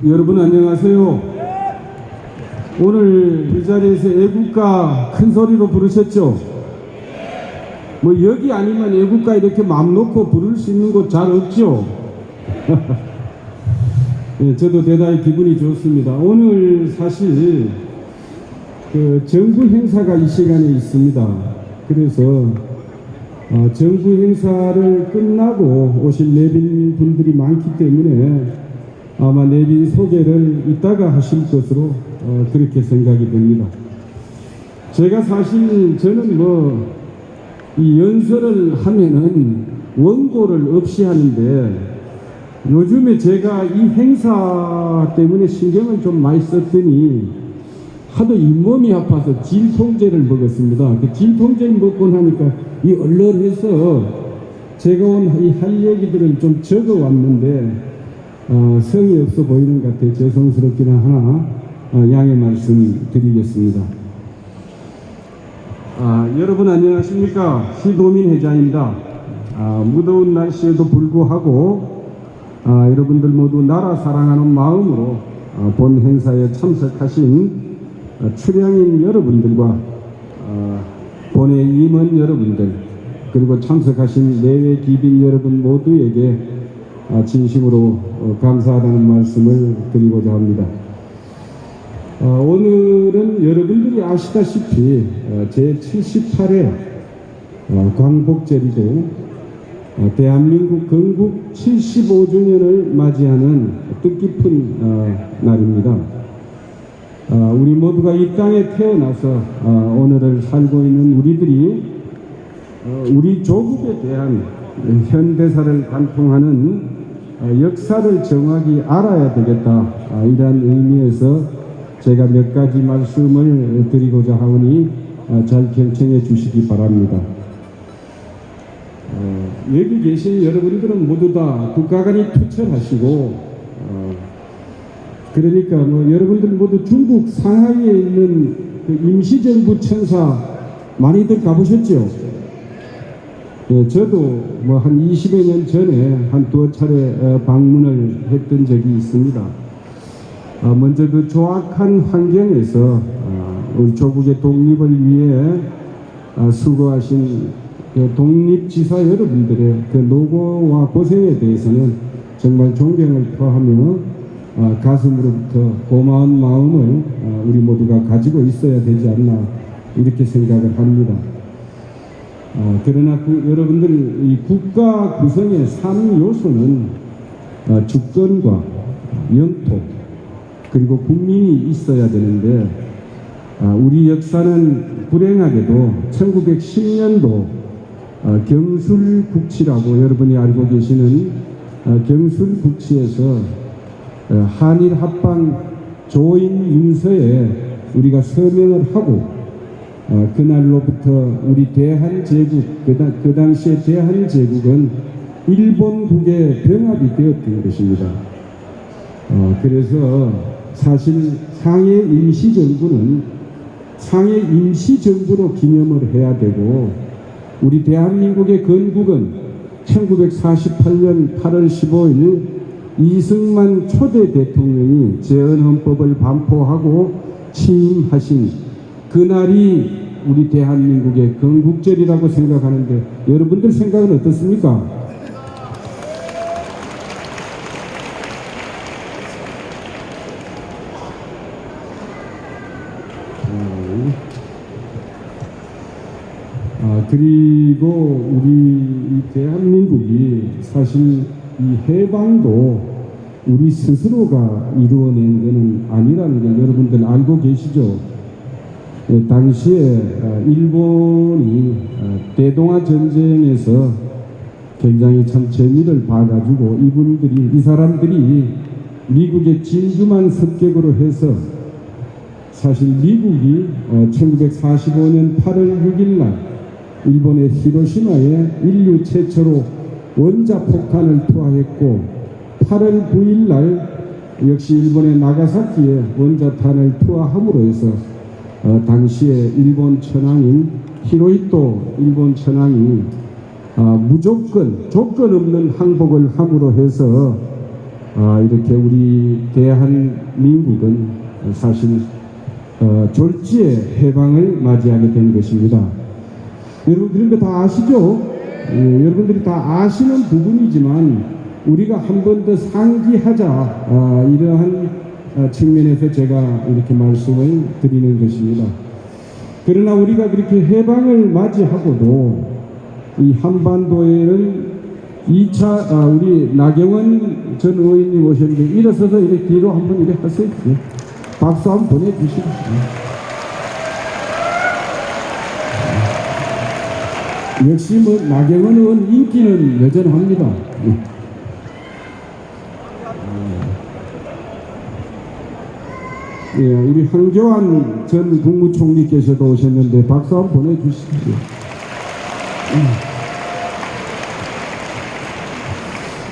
여러분 안녕하세요. 오늘 이 자리에서 애국가 큰 소리로 부르셨죠? 뭐 여기 아니면 애국가 이렇게 마음 놓고 부를 수 있는 곳 잘 없죠? 네, 저도 대단히 기분이 좋습니다. 오늘 사실 그 정부 행사가 이 시간에 있습니다. 그래서 정부 행사를 끝나고 오실 내빈 분들이 많기 때문에 아마 내빈 소개를 이따가 하실 것으로 그렇게 생각이 됩니다. 제가 사실 저는 이 연설을 하면은 원고를 없이 하는데 요즘에 제가 이 행사 때문에 신경을 좀 많이 썼더니 하도 잇몸이 아파서 진통제를 먹었습니다. 그 진통제를 먹고 나니까 이 얼얼해서 제가 이 할 얘기들은 좀 적어 왔는데 성의 없어 보이는 것 같아요. 죄송스럽기는 하나 양해 말씀 드리겠습니다. 여러분 안녕하십니까. 시도민 회장입니다. 무더운 날씨에도 불구하고 여러분들 모두 나라 사랑하는 마음으로 본 행사에 참석하신 출향인 여러분들과 본회 임원 여러분들 그리고 참석하신 내외 귀빈 여러분 모두에게 진심으로 감사하다는 말씀을 드리고자 합니다. 오늘은 여러분들이 아시다시피 제78회 광복절이고 대한민국 건국 75주년을 맞이하는 뜻깊은 날입니다. 우리 모두가 이 땅에 태어나서 오늘을 살고 있는 우리들이 우리 조국에 대한 현대사를 관통하는 역사를 정확히 알아야 되겠다. 이러한 의미에서 제가 몇 가지 말씀을 드리고자 하오니 잘 경청해 주시기 바랍니다. 여기 계신 여러분들은 모두 다 국가관이 투철하시고 그러니까 여러분들 모두 중국 상하이에 있는 그 임시정부 천사 많이들 가보셨죠? 저도 한 20여 년 전에 한 두어 차례 방문을 했던 적이 있습니다. 먼저 그 조악한 환경에서 우리 조국의 독립을 위해 수고하신 독립지사 여러분들의 그 노고와 고생에 대해서는 정말 존경을 표하며 가슴으로부터 고마운 마음을 우리 모두가 가지고 있어야 되지 않나 이렇게 생각을 합니다. 그러나 여러분들 이 국가 구성의 3요소는 주권과 영토 그리고 국민이 있어야 되는데 우리 역사는 불행하게도 1910년도 경술국치라고 여러분이 알고 계시는 경술국치에서 한일 합방 조인 문서에 우리가 서명을 하고 그날로부터 우리 대한제국 그 당시에 대한제국은 일본국에 병합이 되었던 것입니다. 그래서 사실 상해 임시정부는 상해 임시정부로 기념을 해야 되고 우리 대한민국의 건국은 1948년 8월 15일 이승만 초대 대통령이 재헌헌법을 반포하고 취임하신 그날이 우리 대한민국의 건국절이라고 생각하는데 여러분들 생각은 어떻습니까? 그리고 우리 대한민국이 사실 이 해방도 우리 스스로가 이루어낸 것은 아니라는 걸 여러분들 알고 계시죠? 당시에 일본이 대동아 전쟁에서 굉장히 참 재미를 봐가지고 이 사람들이 미국의 진주만 습격으로 해서 사실 미국이 1945년 8월 6일 날 일본의 히로시마에 인류 최초로 원자폭탄을 투하했고 8월 9일 날 역시 일본의 나가사키에 원자탄을 투하함으로 해서 당시에 일본 천황인 히로히토 일본 천황이 무조건 조건 없는 항복을 함으로 해서 이렇게 우리 대한민국은 사실 졸지의 해방을 맞이하게 된 것입니다. 여러분 그런 거 다 아시죠? 여러분들이 다 아시는 부분이지만 우리가 한 번 더 상기하자, 이러한 측면에서 제가 이렇게 말씀을 드리는 것입니다. 그러나 우리가 그렇게 해방을 맞이하고도 이 한반도에는 2차 우리 나경원 전 의원님 오셨는데 일어서서 이렇게 뒤로 한번 이렇게 하세요. 박수 한번 보내주시고. 역시 뭐 나경원 의원 인기는 여전합니다. 우리 황교안 전 국무총리께서도 오셨는데 박수 한번 보내주십시오.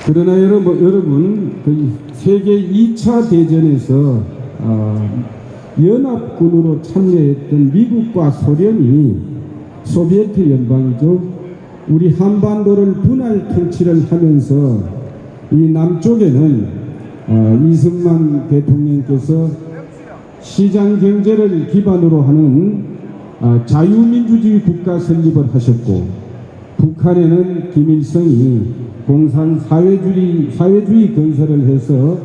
그러나 여러분 그 세계 2차 대전에서 연합군으로 참여했던 미국과 소련이 소비에트 연방이죠. 우리 한반도를 분할 통치를 하면서 이 남쪽에는 이승만 대통령께서 시장 경제를 기반으로 하는 자유민주주의 국가 설립을 하셨고, 북한에는 김일성이 공산 사회주의 건설을 해서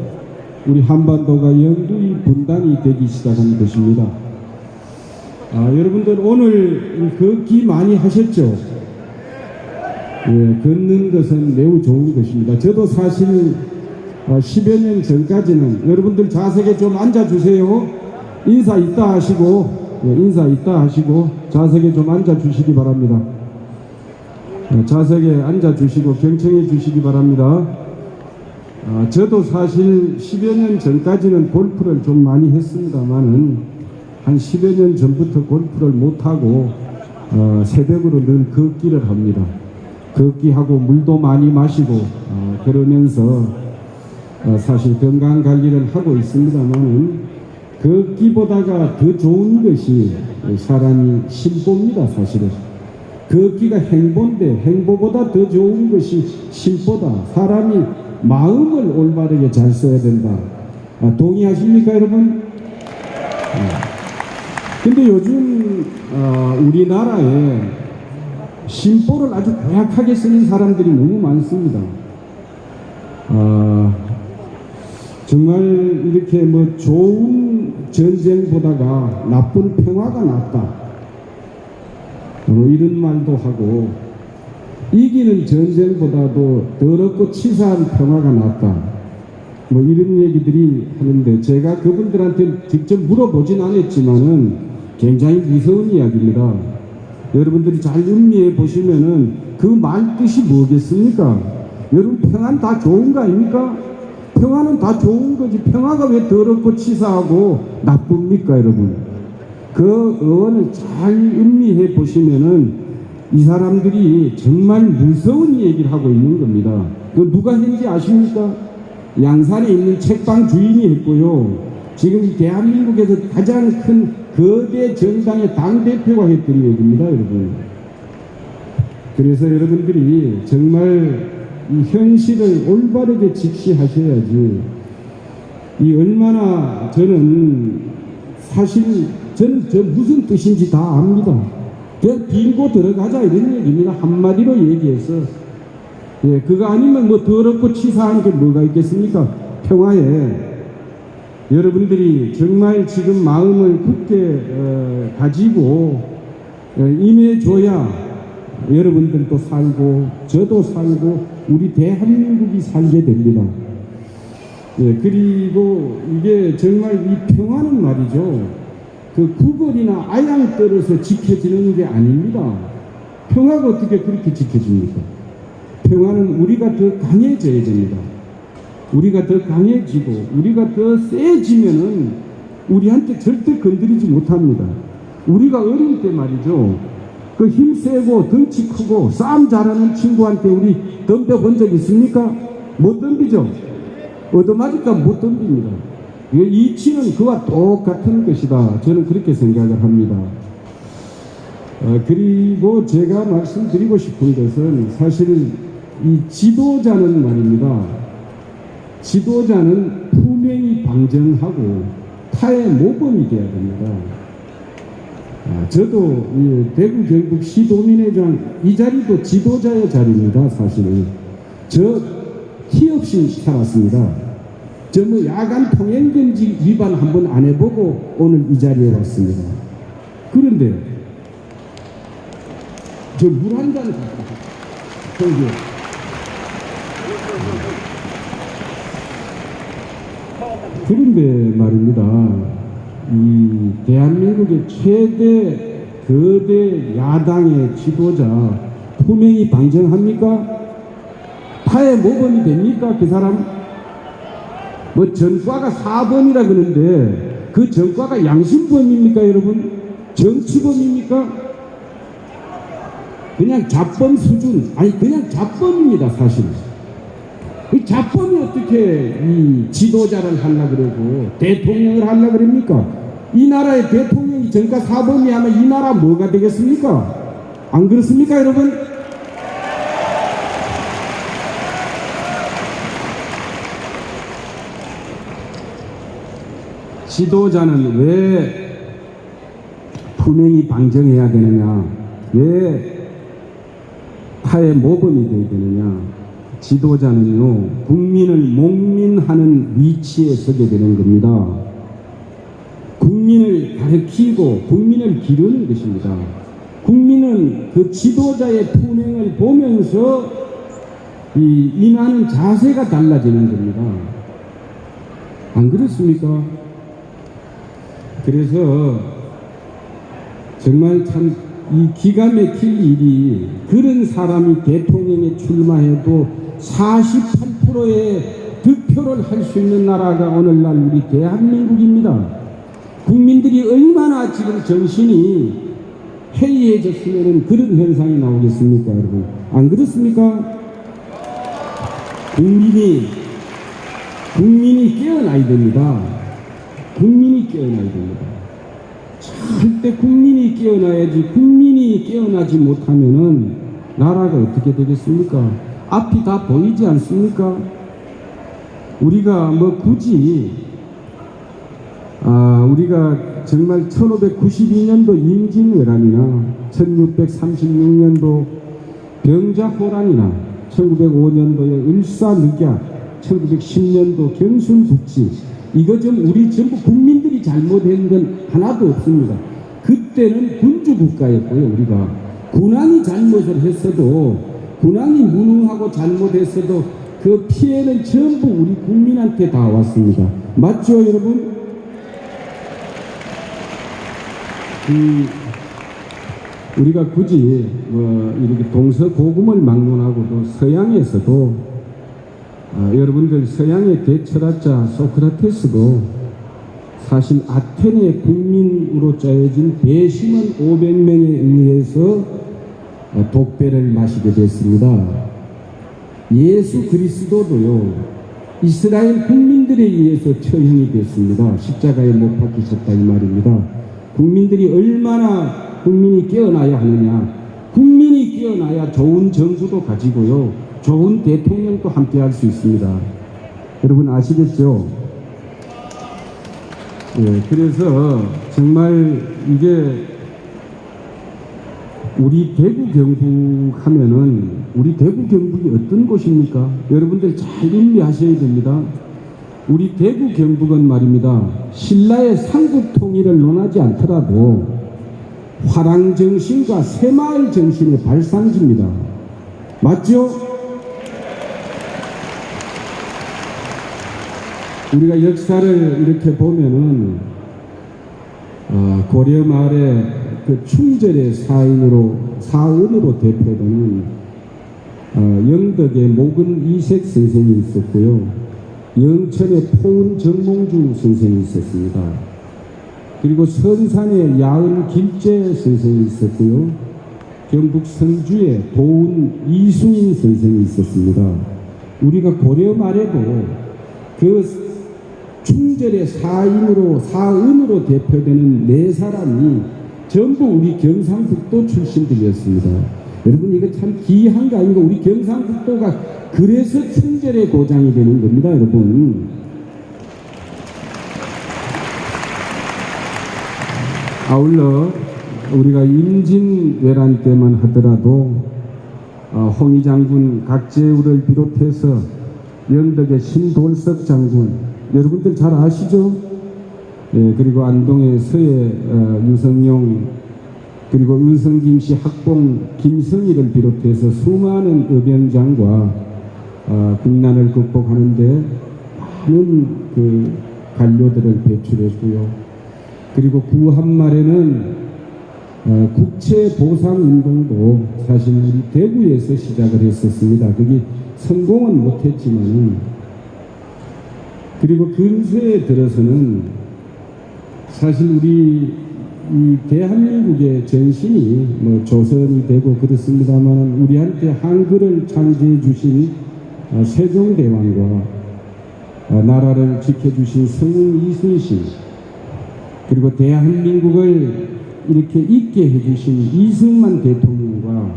우리 한반도가 영구히 분단이 되기 시작한 것입니다. 여러분들 오늘 걷기 많이 하셨죠? 걷는 것은 매우 좋은 것입니다. 저도 사실 10여 년 전까지는, 여러분들 좌석에 좀 앉아주세요. 인사 이따 하시고 좌석에 좀 앉아주시기 바랍니다. 좌석에 앉아주시고 경청해 주시기 바랍니다. 저도 사실 10여 년 전까지는 골프를 좀 많이 했습니다만은 한 10여 년 전부터 골프를 못하고 새벽으로 늘 걷기를 합니다. 걷기하고 물도 많이 마시고 그러면서 사실 건강 관리를 하고 있습니다만은 걷기보다가 더 좋은 것이 사람이 심보입니다. 사실은 걷기가 행보인데 행보보다 더 좋은 것이 심보다. 사람이 마음을 올바르게 잘 써야 된다. 동의하십니까 여러분? 근데 요즘 우리나라에 심보를 아주 고약하게 쓰는 사람들이 너무 많습니다. 정말 이렇게 뭐 좋은 전쟁보다가 나쁜 평화가 낫다, 이런 말도 하고, 이기는 전쟁보다도 더럽고 치사한 평화가 낫다, 이런 얘기들이 하는데, 제가 그분들한테 직접 물어보진 않았지만은 굉장히 무서운 이야기입니다. 여러분들이 잘 음미해 보시면은 그 말 뜻이 뭐겠습니까? 여러분 평화는 다 좋은 거 아닙니까? 평화는 다 좋은 거지. 평화가 왜 더럽고 치사하고 나쁩니까 여러분? 그 어원을 잘 음미해 보시면은 이 사람들이 정말 무서운 얘기를 하고 있는 겁니다. 그 누가 했는지 아십니까? 양산에 있는 책방 주인이 했고요. 지금 이 대한민국에서 가장 큰 거대 정당의 당대표가 했던 얘기입니다 여러분. 그래서 여러분들이 정말 이 현실을 올바르게 직시하셔야지. 이 얼마나 저는 저 무슨 뜻인지 다 압니다. 그냥 빌고 들어가자 이런 얘기입니다. 한마디로 얘기해서. 그거 아니면 뭐 더럽고 치사한 게 뭐가 있겠습니까? 평화에. 여러분들이 정말 지금 마음을 굳게 가지고 임해줘야 여러분들도 살고 저도 살고 우리 대한민국이 살게 됩니다. 그리고 이게 정말 이 평화는 말이죠, 그 구걸이나 아양 떨어서 지켜지는 게 아닙니다. 평화가 어떻게 그렇게 지켜집니까? 평화는 우리가 더 강해져야 됩니다. 우리가 더 강해지고 우리가 더 세지면은 우리한테 절대 건드리지 못합니다. 우리가 어릴 때 말이죠, 그 힘세고 덩치 크고 싸움 잘하는 친구한테 우리 덤벼본 적 있습니까? 못 덤비죠? 얻어맞을까 못 덤빕니다. 이치는 그와 똑같은 것이다, 저는 그렇게 생각을 합니다. 그리고 제가 말씀드리고 싶은 것은 사실 이 지도자는 말입니다, 지도자는 분명히 방정하고 타의 모범이 되어야 됩니다. 저도 대구 경북 시도민회장 이 자리도 지도자의 자리입니다. 사실은 저 티 없이 살았습니다. 저 뭐 야간 통행금지 위반 한번 안 해보고 오늘 이 자리에 왔습니다. 그런데 저 물 한 잔 저기 그런데 말입니다. 이 대한민국의 최대 거대 야당의 지도자 투명히 방정합니까? 타의 모범이 됩니까? 그 사람? 뭐 전과가 4범이라 그러는데 그 전과가 양심범입니까 여러분? 정치범입니까? 그냥 잡범 수준, 아니 그냥 잡범입니다 사실. 이 잡범이 어떻게 이 지도자를 하려고 그러고 대통령을 하려고 그럽니까? 이 나라의 대통령이 전과 4범이 하면 이 나라 뭐가 되겠습니까? 안 그렇습니까 여러분? 지도자는 왜 투명히 방정해야 되느냐? 왜 타의 모범이 되어야 되느냐? 지도자는요, 국민을 목민하는 위치에 서게 되는 겁니다. 국민을 가르치고 국민을 기르는 것입니다. 국민은 그 지도자의 투명을 보면서 임하는 자세가 달라지는 겁니다. 안 그렇습니까? 그래서 정말 참 이 기가 막힐 일이 그런 사람이 대통령에 출마해도 48%의 득표를 할 수 있는 나라가 오늘날 우리 대한민국입니다. 국민들이 얼마나 지금 정신이 해이해졌으면 그런 현상이 나오겠습니까 여러분? 안 그렇습니까? 국민이 깨어나야 됩니다. 국민이 깨어나야 됩니다. 절대 국민이 깨어나야지. 국민이 깨어나지 못하면은 나라가 어떻게 되겠습니까? 앞이 다 보이지 않습니까? 우리가 뭐 굳이 우리가 정말 1592년도 임진왜란이나 1636년도 병자호란이나 1905년도의 을사늑약, 1910년도 경순북지, 이거 좀 우리 전부 국민들이 잘못한 건 하나도 없습니다. 그때는 군주국가였고요. 우리가 군왕이 잘못을 했어도, 군왕이 무능하고 잘못했어도 그 피해는 전부 우리 국민한테 다 왔습니다. 맞죠 여러분? 우리가 굳이 뭐 이렇게 동서고금을 막론하고도 서양에서도 여러분들 서양의 대철학자 소크라테스도 사실 아테네 국민으로 짜여진 배심원 500명에 의해서 독배를 마시게 됐습니다. 예수 그리스도도요, 이스라엘 국민들에 의해서 처형이 됐습니다. 십자가에 못 박히셨다 이 말입니다. 국민들이 얼마나 국민이 깨어나야 하느냐. 국민이 깨어나야 좋은 정부도 가지고요, 좋은 대통령도 함께 할 수 있습니다. 여러분 아시겠죠? 예, 그래서 정말 이게 우리 대구 경북 하면은 우리 대구 경북이 어떤 곳입니까? 여러분들 잘 인지하셔야 됩니다. 우리 대구 경북은 말입니다, 신라의 삼국 통일을 논하지 않더라도 화랑 정신과 새마을 정신의 발상지입니다. 맞죠? 우리가 역사를 이렇게 보면은 고려 말에 그 충절의 사은으로 대표되는 영덕의 목은 이색 선생이 있었고요, 영천의 포은 정몽주 선생이 있었습니다. 그리고 선산의 야은 길재 선생이 있었고요, 경북 선주의 도운 이수인 선생이 있었습니다. 우리가 고려 말에도 그 충절의 사은으로 대표되는 네 사람이 전부 우리 경상북도 출신들이었습니다. 여러분 이거 참 기이한 거 아닌가? 우리 경상북도가 그래서 충절의 고장이 되는 겁니다, 여러분. 아울러 우리가 임진왜란 때만 하더라도 홍위 장군 각재우를 비롯해서 영덕의 신돌석 장군, 여러분들 잘 아시죠? 예, 그리고 안동의 서해 유성룡, 그리고 의성김씨 학봉 김성희를 비롯해서 수많은 의병장과 국난을 극복하는데 많은 그 관료들을 배출했고요. 그리고 그 한말에는 국채보상운동도 사실 우리 대구에서 시작을 했었습니다. 그게 성공은 못했지만, 그리고 근세에 들어서는 사실 우리 이 대한민국의 전신이 뭐 조선이 되고 그렇습니다만, 우리한테 한글을 창제해 주신 세종대왕과 나라를 지켜주신 성웅 이순신, 그리고 대한민국을 이렇게 있게 해주신 이승만 대통령과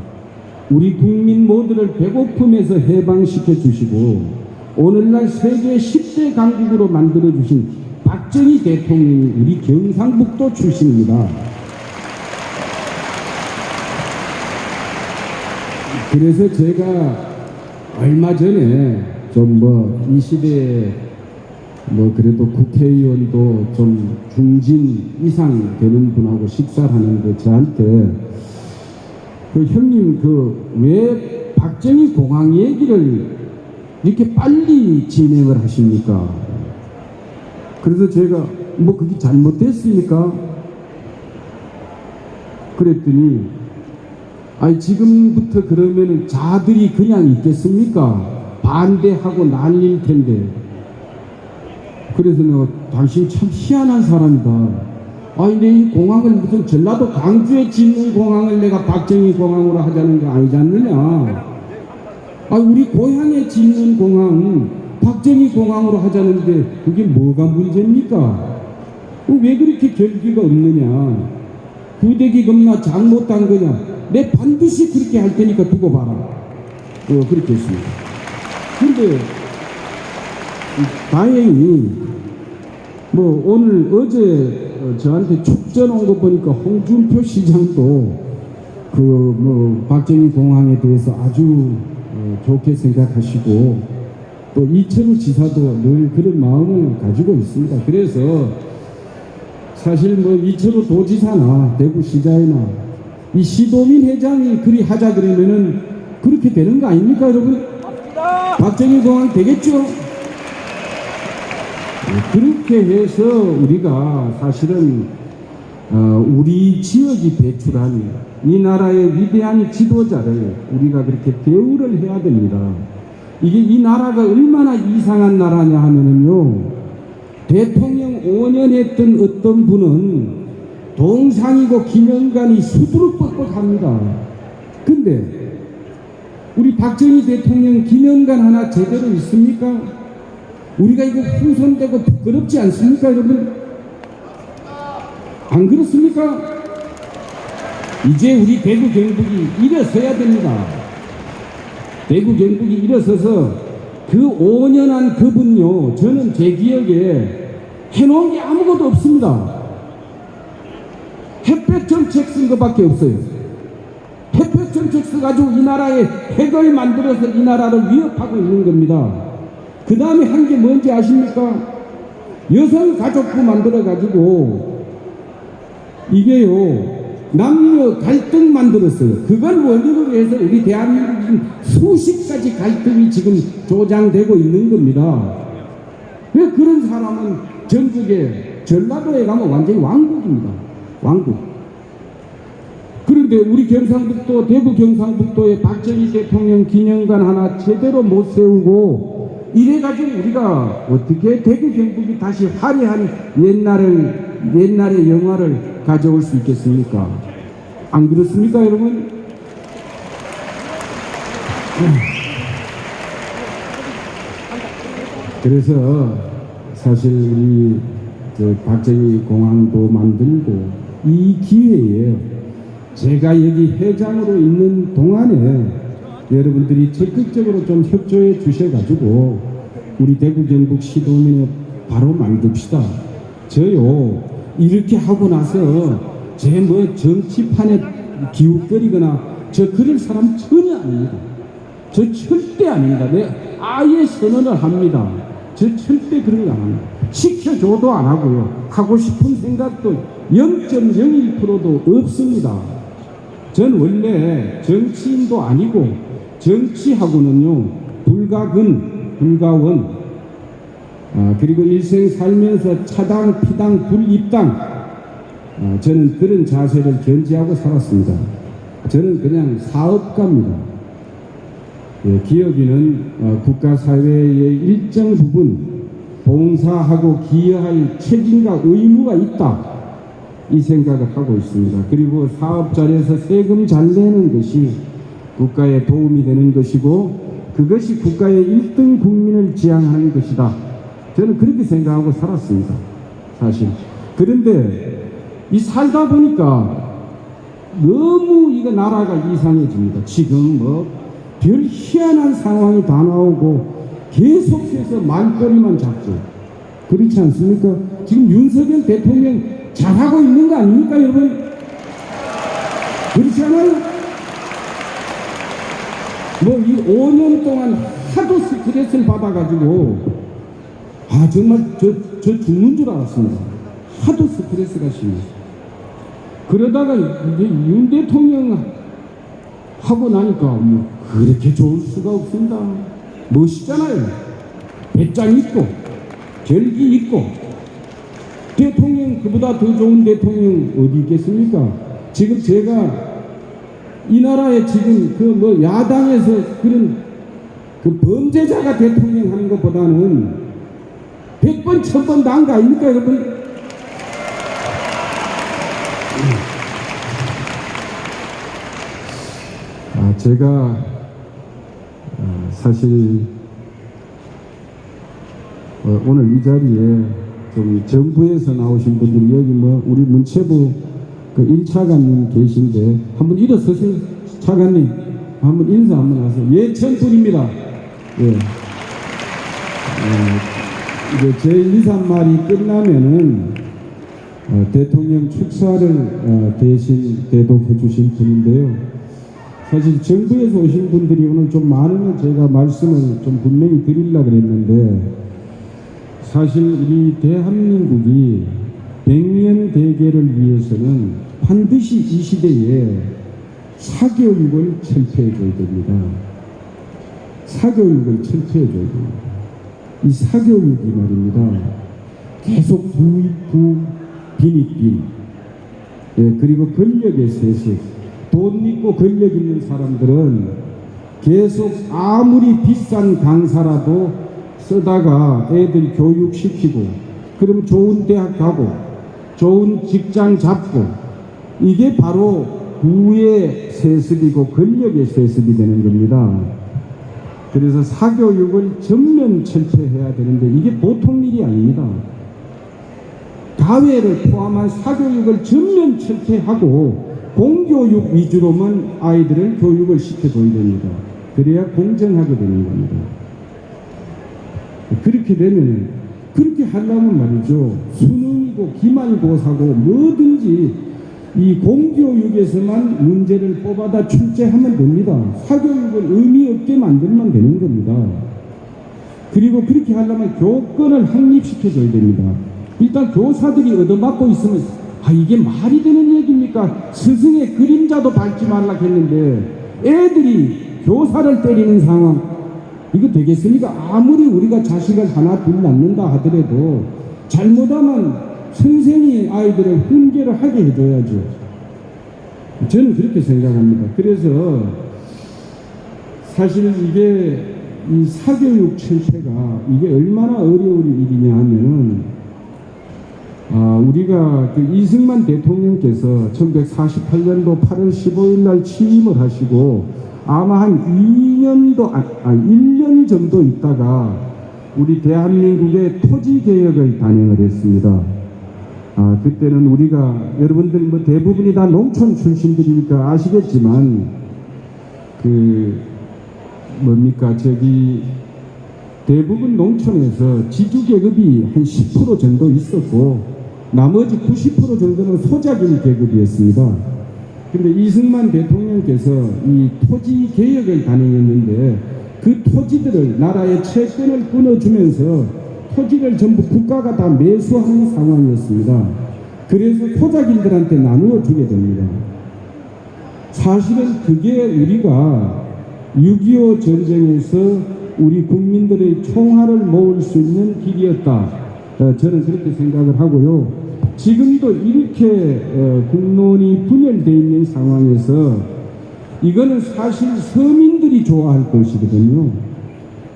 우리 국민 모두를 배고픔에서 해방시켜 주시고 오늘날 세계 10대 강국으로 만들어 주신 박정희 대통령이 우리 경상북도 출신입니다. 그래서 제가 얼마 전에 좀 이 시대에 그래도 국회의원도 좀 중진 이상 되는 분하고 식사를 하는데 저한테 형님 왜 박정희 공항 얘기를 이렇게 빨리 진행을 하십니까? 그래서 제가 그게 잘못됐습니까? 그랬더니 지금부터 그러면은 자들이 그냥 있겠습니까? 반대하고 난릴 텐데. 그래서 내가 당신 참 희한한 사람이다. 내 이 공항을 무슨 전라도 광주에 짓는 공항을 내가 박정희 공항으로 하자는 거 아니지 않느냐. 우리 고향에 짓는 공항 박정희 공항으로 하자는데 그게 뭐가 문제입니까? 왜 그렇게 결기가 없느냐. 구대기 겁나 잘못한 거냐. 내 반드시 그렇게 할 테니까 두고 봐라. 그렇게 했습니다. 근데 다행히 오늘 어제 저한테 촉전 온 거 보니까 홍준표 시장도 박정희 공항에 대해서 아주 좋게 생각하시고 또 이철우 지사도 늘 그런 마음을 가지고 있습니다. 그래서 사실 이철우 도지사나 대구시장이나 이 시도민 회장이 그리 하자 그러면은 그렇게 되는 거 아닙니까, 여러분? 박정희 공항 되겠죠? 그렇게 해서 우리가 사실은 우리 지역이 배출한 이 나라의 위대한 지도자를 우리가 그렇게 대우를 해야 됩니다. 이게 이 나라가 얼마나 이상한 나라냐 하면은요, 대통령 5년 했던 어떤 분은 동상이고 기념관이 수두룩뻑뻑합니다. 근데 우리 박정희 대통령 기념관 하나 제대로 있습니까? 우리가 이거 훼손되고 부끄럽지 않습니까, 여러분? 안 그렇습니까? 이제 우리 대구 경북이 일어서야 됩니다. 대구 경북이 일어서서 그 5년 한 그분요, 저는 제 기억에 해놓은 게 아무것도 없습니다. 햇볕 정책 쓴 것밖에 없어요. 햇볕 정책 써가지고 이 나라에 핵을 만들어서 이 나라를 위협하고 있는 겁니다. 그 다음에 한 게 뭔지 아십니까? 여성가족부 만들어가지고 이게요, 남녀 갈등 만들었어요. 그걸 원인으로 해서 우리 대한민국은 수십 가지 갈등이 지금 조장되고 있는 겁니다. 왜 그런 사람은 전국에 전라도에 가면 완전히 왕국입니다. 왕국. 그런데 우리 경상북도, 대구 경상북도에 박정희 대통령 기념관 하나 제대로 못 세우고 이래가지고 우리가 어떻게 대구 경북이 다시 화려한 옛날의 영화를 가져올 수 있겠습니까? 안 그렇습니까, 여러분? 그래서 사실 우리 박정희 공항도 만들고 이 기회에 제가 여기 회장으로 있는 동안에 여러분들이 적극적으로 좀 협조해 주셔가지고 우리 대구 경북 시도민에 바로 만듭시다. 저요 이렇게 하고 나서 제 뭐 정치판에 기웃거리거나 저 그럴 사람 전혀 아닙니다. 저 절대 아닙니다. 내 아예 선언을 합니다. 저 절대 그런 거 안 합니다. 시켜줘도 안 하고요. 하고 싶은 생각도 0.01%도 없습니다. 전 원래 정치인도 아니고 정치하고는요 불가원 그리고 일생 살면서 차당 피당 불입당 저는 그런 자세를 견지하고 살았습니다. 저는 그냥 사업가입니다. 예, 기업인은 국가사회의 일정 부분 봉사하고 기여할 책임과 의무가 있다 이 생각을 하고 있습니다. 그리고 사업자리에서 세금 잘 내는 것이 국가에 도움이 되는 것이고 그것이 국가의 1등 국민을 지향하는 것이다. 저는 그렇게 생각하고 살았습니다. 사실. 그런데 이 살다 보니까 너무 이거 나라가 이상해집니다. 지금 뭐 별 희한한 상황이 다 나오고 계속해서 말꼬리만 잡고 그렇지 않습니까? 지금 윤석열 대통령 잘하고 있는 거 아닙니까 여러분? 그렇지 않아요? 뭐 이 5년 동안 하도 스트레스를 받아가지고 정말 저 죽는 줄 알았습니다. 하도 스트레스가 심해서. 그러다가 이제 윤 대통령 하고 나니까 뭐 그렇게 좋을 수가 없습니다. 멋있잖아요. 배짱 있고 결기 있고 대통령 그보다 더 좋은 대통령 어디 있겠습니까? 지금 제가 이 나라에 지금 그 뭐 야당에서 그런 그 범죄자가 대통령 하는 것보다는 100번 1000번 나은 거 아닙니까 여러분? 제가 사실 오늘 이 자리에 좀 정부에서 나오신 분들이 여기 뭐 우리 문체부 그 1차관님 계신데 한번 일어서세요. 차관님 한번 인사 한번 하세요. 예천군입니다. 예. 이제 제 인사말이 끝나면은 대통령 축사를 대신 대독해 주신 분인데요. 사실 정부에서 오신 분들이 오늘 좀 많으면 제가 말씀을 좀 분명히 드리려고 그랬는데 사실 우리 대한민국이 100년 대계를 위해서는 반드시 이 시대에 사교육을 철폐해 줘야 됩니다. 사교육을 철폐해 줘야 됩니다. 이 사교육이 말입니다. 계속 부익부 빈익빈 그리고 권력의 세습 돈 있고 권력 있는 사람들은 계속 아무리 비싼 강사라도 쓰다가 애들 교육시키고 그럼 좋은 대학 가고 좋은 직장 잡고 이게 바로 부의 세습이고 권력의 세습이 되는 겁니다. 그래서 사교육을 전면 철폐해야 되는데 이게 보통 일이 아닙니다. 가외를 포함한 사교육을 전면 철폐하고 공교육 위주로만 아이들을 교육을 시켜줘야 됩니다. 그래야 공정하게 되는 겁니다. 그렇게 되면 그렇게 하려면 말이죠. 수능이고 기말고사고 뭐든지 이 공교육에서만 문제를 뽑아다 출제하면 됩니다. 사교육을 의미 없게 만들면 되는 겁니다. 그리고 그렇게 하려면 교권을 확립시켜줘야 됩니다. 일단 교사들이 얻어맞고 있으면 이게 말이 되는 얘기입니까? 스승의 그림자도 밟지 말라 했는데 애들이 교사를 때리는 상황 이거 되겠습니까? 아무리 우리가 자식을 하나 둘 낳는다 하더라도 잘못하면 선생이 아이들을 훈계를 하게 해줘야죠. 저는 그렇게 생각합니다. 그래서 사실 이게 이 사교육 철폐가 이게 얼마나 어려운 일이냐 하면은 우리가 그 이승만 대통령께서 1948년도 8월 15일 날 취임을 하시고 아마 한 1년 정도 있다가 우리 대한민국의 토지개혁을 단행을 했습니다. 그때는 우리가 여러분들 뭐 대부분이 다 농촌 출신들이니까 아시겠지만 그 뭡니까 저기 대부분 농촌에서 지주계급이 한 10% 정도 있었고 나머지 90% 정도는 소작인 계급이었습니다. 근데 이승만 대통령께서 이 토지 개혁을 단행했는데 그 토지들을 나라의 채권을 끊어주면서 토지를 전부 국가가 다 매수하는 상황이었습니다. 그래서 토작인들한테 나누어 주게 됩니다. 사실은 그게 우리가 6.25 전쟁에서 우리 국민들의 총알을 모을 수 있는 길이었다. 저는 그렇게 생각을 하고요. 지금도 이렇게 국론이 분열되어 있는 상황에서 이거는 사실 서민들이 좋아할 것이거든요.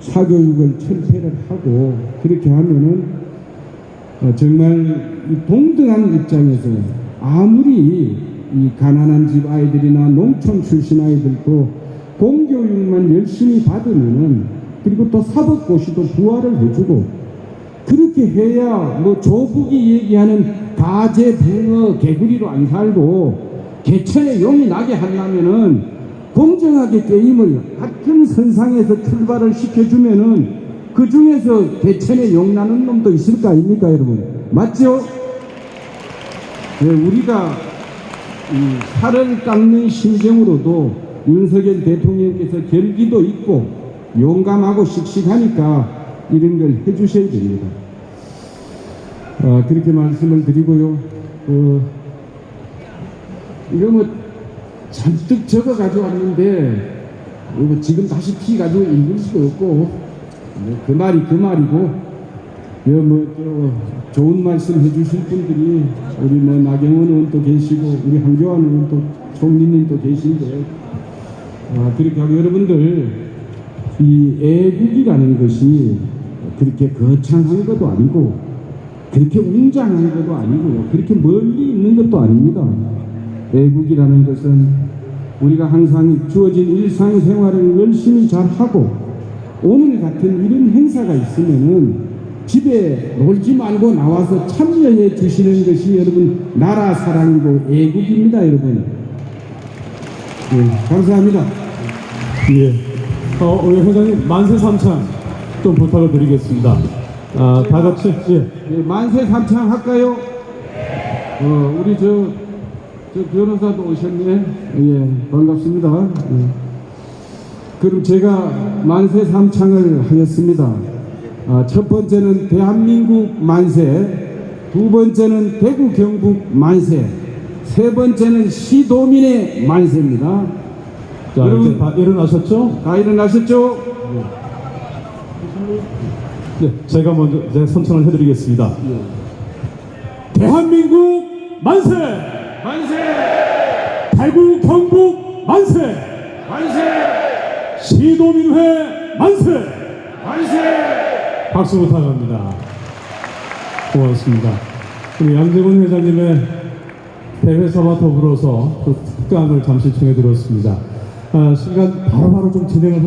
사교육을 철폐를 하고 그렇게 하면은 정말 동등한 입장에서 아무리 이 가난한 집 아이들이나 농촌 출신 아이들도 공교육만 열심히 받으면은 그리고 또 사법고시도 부활을 해주고 그렇게 해야 뭐 조국이 얘기하는 가재, 붕어, 개구리로 안 살고 개천에 용이 나게 하려면은 공정하게 게임을 같은 선상에서 출발을 시켜주면은 그 중에서 개천에 용 나는 놈도 있을 거 아닙니까, 여러분? 맞죠? 네, 우리가 이 살을 깎는 심정으로도 윤석열 대통령께서 결기도 있고 용감하고 씩씩하니까 이런 걸 해주셔야 됩니다. 그렇게 말씀을 드리고요. 이거 뭐 잔뜩 적어 가져왔는데 이거 지금 다시 피 가지고 읽을 수도 없고 그 말이 그 말이고 좋은 말씀 해주실 분들이 우리 뭐 나경원 의원도 계시고 우리 한교안 의원도 총리님도 계신데 그렇게 하고 여러분들 이 애국이라는 것이 그렇게 거창한 것도 아니고 그렇게 웅장한 것도 아니고요. 그렇게 멀리 있는 것도 아닙니다. 애국이라는 것은 우리가 항상 주어진 일상생활을 열심히 잘하고 오늘 같은 이런 행사가 있으면은 집에 놀지 말고 나와서 참여해 주시는 것이 여러분 나라 사랑이고 애국입니다, 여러분. 예, 감사합니다. 예. 우리 회장님 만세 삼창 좀 부탁을 드리겠습니다. 다 같이 예, 만세 삼창 할까요? 우리 저 변호사도 오셨네. 예, 반갑습니다. 예. 그럼 제가 만세 삼창을 하겠습니다. 첫 번째는 대한민국 만세, 두 번째는 대구 경북 만세, 세 번째는 시도민의 만세입니다. 자, 여러분, 이제 다 일어나셨죠? 다 일어나셨죠? 네, 제가 먼저 선창을 해드리겠습니다. 예. 대한민국 만세! 만세! 대구 경북 만세! 만세! 시도민회 만세! 만세! 박수 부탁합니다. 고맙습니다. 우리 양재근 회장님의 대회사와 더불어서 그 특강을 잠시 청해 들었습니다. 시간 바로바로 좀 진행을